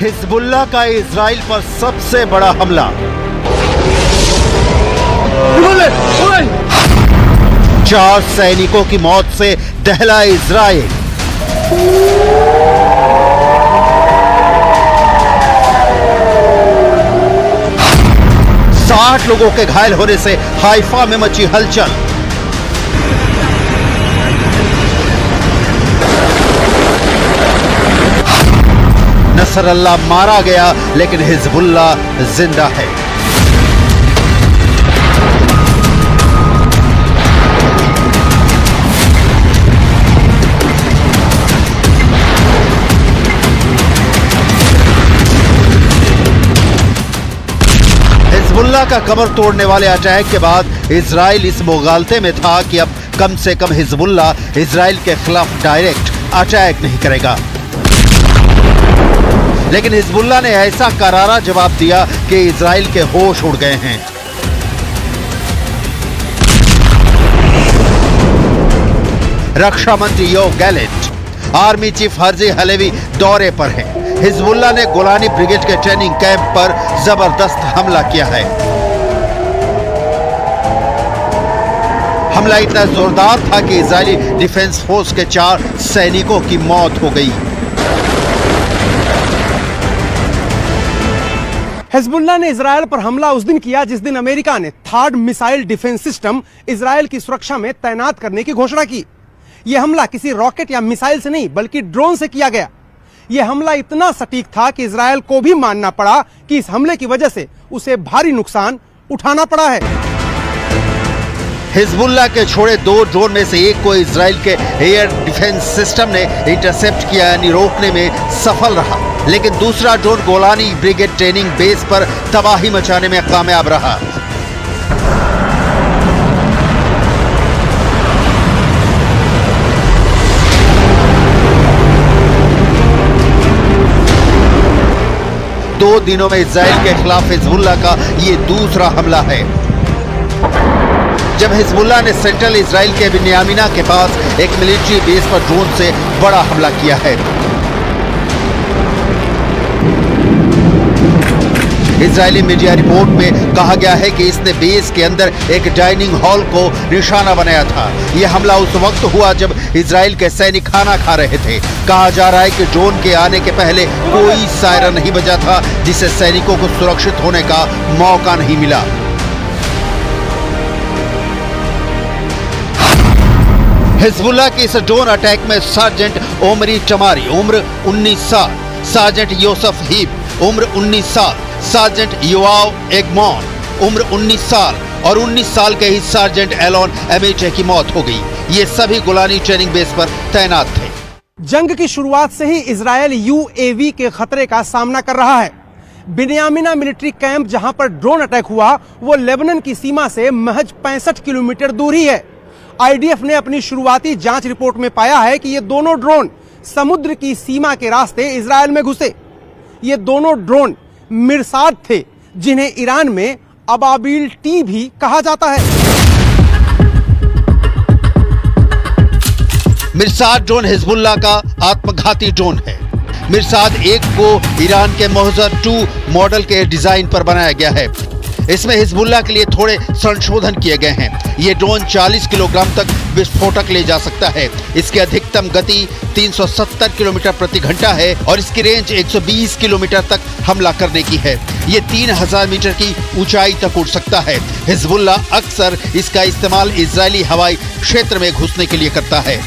Hezbollah का Israel पर सबसे बड़ा हमला। 4 सैनिकों की मौत से दहला इजराइल। साठ लोगों के घायल होने से हाइफा में मची हलचल। नसरल्लाह मारा गया लेकिन हिजबुल्लाह जिंदा है। हिजबुल्लाह का कमर तोड़ने वाले अटैक के बाद इजराइल इस मुगालते में था कि अब कम से कम हिजबुल्लाह इजराइल के खिलाफ डायरेक्ट अटैक नहीं करेगा, लेकिन हिजबुल्लाह ने ऐसा करारा जवाब दिया कि इजराइल के होश उड़ गए हैं। रक्षा मंत्री Yoav Gallant, army chief Herzi Halevi दौरे पर हैं। हिजबुल्लाह ने गोलानी ब्रिगेड के ट्रेनिंग कैंप पर जबरदस्त हमला किया है। हमला इतना जोरदार था कि इजरायली डिफेंस फोर्स के 4 सैनिकों की मौत हो गई। हिजबुल्लाह ने इजराइल पर हमला उस दिन किया जिस दिन अमेरिका ने third missile defence system Israel की सुरक्षा में तैनात करने की घोषणा की। यह हमला किसी रॉकेट या मिसाइल से नहीं बल्कि ड्रोन से किया गया। यह हमला इतना सटीक था कि इजराइल को भी मानना पड़ा कि इस हमले की वजह से उसे भारी नुकसान उठाना पड़ा है। हिजबुल्लाह के छोड़े 2 ड्रोन में से एक को इजराइल के एयर डिफेंस सिस्टम ने इंटरसेप्ट किया, यानी रोकने में सफल रहा, लेकिन दूसरा drone Golani brigade training base पर तबाही मचाने में कामयाब रहा। दो दिनों में इजराइल के खिलाफ हिजबुल्लाह का ये दूसरा हमला है। जब हिजबुल्लाह ने सेंट्रल इजराइल के बिन्यामिना के पास एक मिलिट्री बेस पर ड्रोन से बड़ा हमला किया है। इजरायली मीडिया रिपोर्ट में कहा गया है कि इसने बेस के अंदर एक डाइनिंग हॉल को निशाना बनाया था। यह हमला उस वक्त हुआ जब इजराइल के सैनिक खाना खा रहे थे। कहा जा रहा है कि ड्रोन के आने के पहले कोई सायरन नहीं बजा था, जिससे सैनिकों को सुरक्षित होने का मौका नहीं मिला। हिजबुल्लाह के इस ड्रोन अटैक में सार्जेंट ओमरी टमारी उम्र 19 साल, सार्जेंट योसेफ हीब उम्र 19 साल, सार्जेंट योआव एगमॉन उम्र 19 साल और 19 साल के ही सार्जेंट एलोन एमेटे की मौत हो गई। ये सभी गोलानी ट्रेनिंग बेस पर तैनात थे। जंग की शुरुआत से ही इजराइल यूएवी के खतरे का सामना कर रहा है। बिन्यामिना मिलिट्री कैंप जहां पर ड्रोन अटैक हुआ वो लेबनान की सीमा से महज 65 किलोमीटर दूर ही है। आईडीएफ ने अपनी शुरुआती जांच रिपोर्ट में पाया है कि ये दोनों ड्रोन समुद्र की सीमा के रास्ते इजराइल में घुसे। ये दोनों ड्रोन मिरसाद थे, जिन्हें ईरान में अबाबिल टी भी कहा जाता है। मिरसाद ड्रोन हिजबुल्लाह का आत्मघाती ड्रोन है। मिरसाद 1 को ईरान के मोहजर 2 मॉडल के डिजाइन पर बनाया गया है। इसमें हिजबुल्लाह के लिए थोड़े संशोधन किए गए हैं। ये ड्रोन 40 किलोग्राम तक विस्फोटक ले जा सकता है। इसकी अधिकतम गति 370 किलोमीटर प्रति घंटा है और इसकी रेंज 120 किलोमीटर तक हमला करने की है। ये 3000 मीटर की ऊंचाई तक उड़ सकता है। हिजबुल्लाह अक्सर इसका इस्तेमाल इजरायली हवाई क्षेत्र में घुसने के लिए करता है।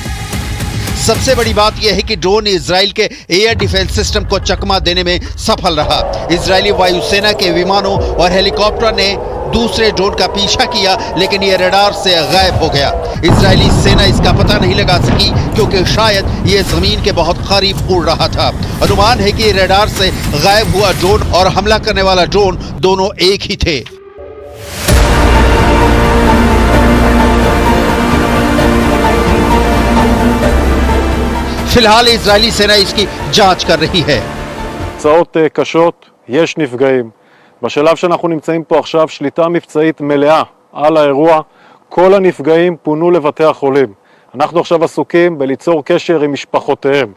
सबसे बड़ी बात यह है कि ड्रोन इजराइल के एयर डिफेंस सिस्टम को चकमा देने में सफल रहा। इजरायली वायुसेना के विमानों और हेलीकॉप्टर ने दूसरे ड्रोन का पीछा किया, लेकिन यह रडार से गायब हो गया। इजरायली सेना इसका पता नहीं लगा सकी क्योंकि शायद यह जमीन के बहुत करीब उड़ रहा था। अनुमान है कि रडार से गायब हुआ ड्रोन और हमला करने वाला ड्रोन दोनों एक ही थे। फिलहाल इजरायली सेना इसकी जांच कर रही है। תוצאות קשות, יש נפגעים. בשלב שאנחנו נמצאים פה עכשיו, שליטה מבצעית מלאה על האירוע. כל הנפגעים פונו לבתי החולים. אנחנו עכשיו עסוקים בליצור קשר עם משפחותיהם.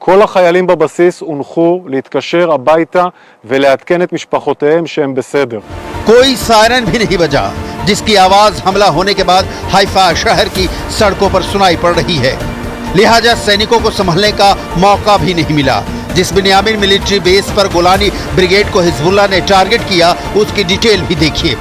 כל החיילים בבסיס הונחו להתקשר הביתה ולעדכן את משפחותיהם שהם בסדר. कोई सायरन भी नहीं बजा, जिसकी आवाज हमला होने के बाद हाइफा शहर की सड़कों पर सुनाई पड़ रही है। लिहाजा सैनिकों को संभलने का मौका भी नहीं मिला। जिस बिन्यामिन मिलिट्री बेस पर गोलानी ब्रिगेड को हिजबुल्लाह ने टारगेट किया, उसकी डिटेल भी देखिए।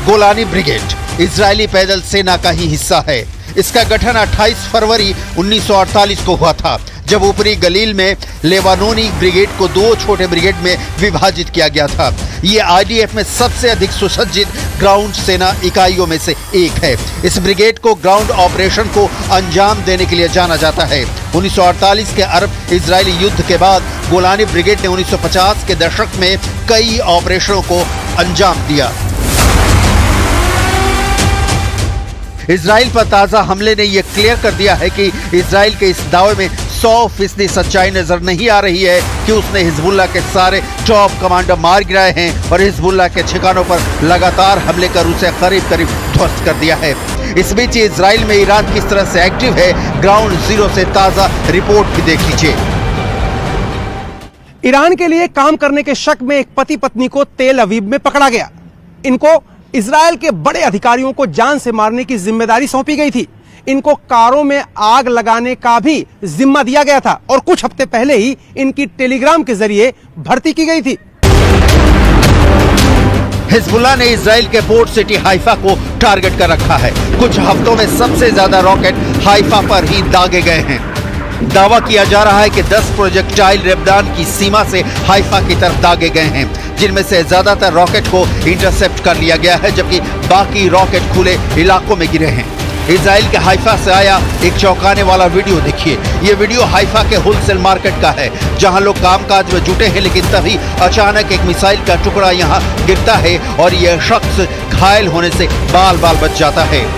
गोलानी ब्रिगेड इजरायली पैदल सेना का ही हिस्सा है। इसका गठन 28 फरवरी 1948 को हुआ था, जब ऊपरी गलील में लेबानोनी ब्रिगेड को 2 छोटे ब्रिगेड में विभाजित किया गया था। ये आईडीएफ में सबसे अधिक सुसज्जित ग्राउंड सेना इकाइयों में से एक है। इस ब्रिगेड को ग्राउंड ऑपरेशन को अंजाम देने के लिए जाना जाता है। 1948 के अरब इजरायली युद्ध के बाद गोलानी ब्रिगेड ने 1950 के दशक में कई ऑपरेशनों को अंजाम दिया। इजराइल पर ताजा हमले ने यह क्लियर कर दिया है कि इजराइल के इस दावे में 100% सच्चाई नजर नहीं आ रही है कि उसने हिजबुल्लाह के सारे टॉप कमांडर मार गिराए हैं और हिजबुल्लाह के ठिकानों पर लगातार हमले कर उसे करीब करीब ध्वस्त कर दिया है। इस बीच इजराइल में ईरान किस तरह से एक्टिव है, ग्राउंड जीरो से ताजा रिपोर्ट भी देख लीजिए। ईरान के लिए काम करने के शक में एक पति पत्नी को तेल अवीव में पकड़ा गया। इनको इजराइल के बड़े अधिकारियों को जान से मारने की जिम्मेदारी सौंपी गई थी। इनको कारों में आग लगाने का भी जिम्मा दिया गया था और कुछ हफ्ते पहले ही इनकी टेलीग्राम के जरिए भर्ती की गई थी। हिजबुल्लाह ने इजराइल के पोर्ट सिटी हाइफा को टारगेट कर रखा है। कुछ हफ्तों में सबसे ज्यादा रॉकेट हाइफा पर ही दागे गए हैं। दावा किया जा रहा है कि 10 प्रोजेक्टाइल लेबनान की सीमा से हाइफा की तरफ दागे गए हैं, जिनमें से ज्यादातर रॉकेट को इंटरसेप्ट कर लिया गया है, जबकि बाकी रॉकेट खुले इलाकों में गिरे हैं। इजराइल के हाइफा से आया एक चौंकाने वाला वीडियो देखिए। ये वीडियो हाइफा के होलसेल मार्केट का है, जहां लोग कामकाज में जुटे हैं, लेकिन तभी अचानक एक मिसाइल का टुकड़ा यहां गिरता है और यह शख्स घायल होने से बाल बाल बच जाता है।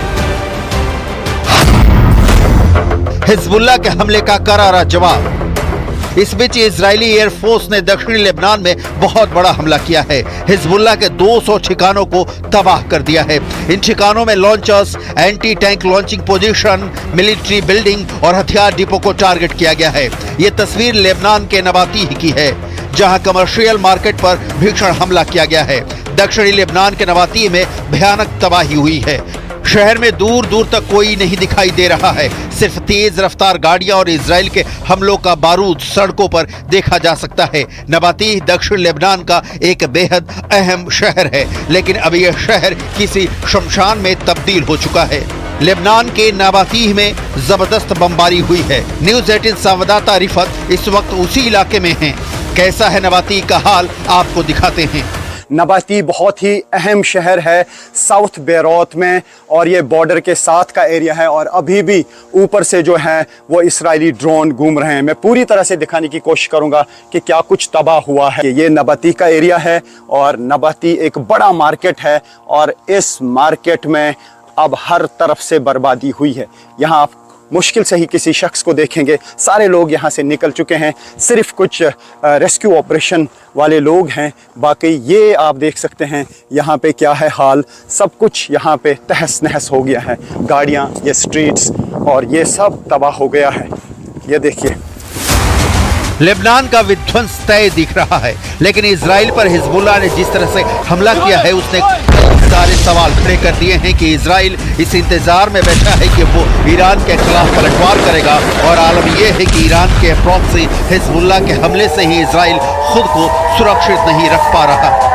हिजबुल्लाह के हमले का करारा जवाब। इस बीच इजरायली एयरफोर्स ने दक्षिणी लेबनान में बहुत बड़ा हमला किया है। हिजबुल्लाह के 200 ठिकानों को तबाह कर दिया है। इन ठिकानों में launchers, anti tank launching position, military building और हथियार डिपो को टारगेट किया गया है। ये तस्वीर लेबनान के नबातीह की है, जहां कमर्शियल मार्केट पर भीषण हमला किया गया है। दक्षिणी लेबनान के नबातीह में भयानक तबाही हुई है। शहर में दूर दूर तक कोई नहीं दिखाई दे रहा है। सिर्फ तेज रफ्तार गाड़ियां और इजराइल के हमलों का बारूद सड़कों पर देखा जा सकता है। नबातीह दक्षिण लेबनान का एक बेहद अहम शहर है, लेकिन अब यह शहर किसी शमशान में तब्दील हो चुका है। लेबनान के नबातीह में जबरदस्त बमबारी हुई है। न्यूज़ 18 संवाददाता रिफत इस वक्त उसी इलाके में हैं। कैसा है नबातीह का हाल, आपको दिखाते हैं। नबाती बहुत ही अहम शहर है साउथ बेरूत में, और ये बॉर्डर के साथ का एरिया है, और अभी भी ऊपर से जो है वो इजरायली ड्रोन घूम रहे हैं। मैं पूरी तरह से दिखाने की कोशिश करूंगा कि क्या कुछ तबाह हुआ है। ये नबाती का एरिया है और नबाती एक बड़ा मार्केट है, और इस मार्केट में अब हर तरफ से बर्बादी हुई है। यहाँ आप मुश्किल से ही किसी शख्स को देखेंगे। सारे लोग यहाँ से निकल चुके हैं, सिर्फ कुछ रेस्क्यू ऑपरेशन वाले लोग हैं। बाकी ये आप देख सकते हैं यहाँ पे क्या है हाल। सब कुछ यहाँ पे तहस नहस हो गया है। गाड़ियाँ, ये स्ट्रीट्स और ये सब तबाह हो गया है। ये देखिए, लेबनान का विध्वंस तय दिख रहा है, लेकिन इजराइल पर हिजबुल्लाह ने जिस तरह से हमला किया है, उसने सारे सवाल खड़े कर दिए हैं कि इजराइल इस इंतजार में बैठा है कि वो ईरान के खिलाफ पलटवार करेगा। और आलम यह है कि ईरान के प्रॉक्सी हिजबुल्लाह के हमले से ही इजराइल खुद को सुरक्षित नहीं रख पा रहा।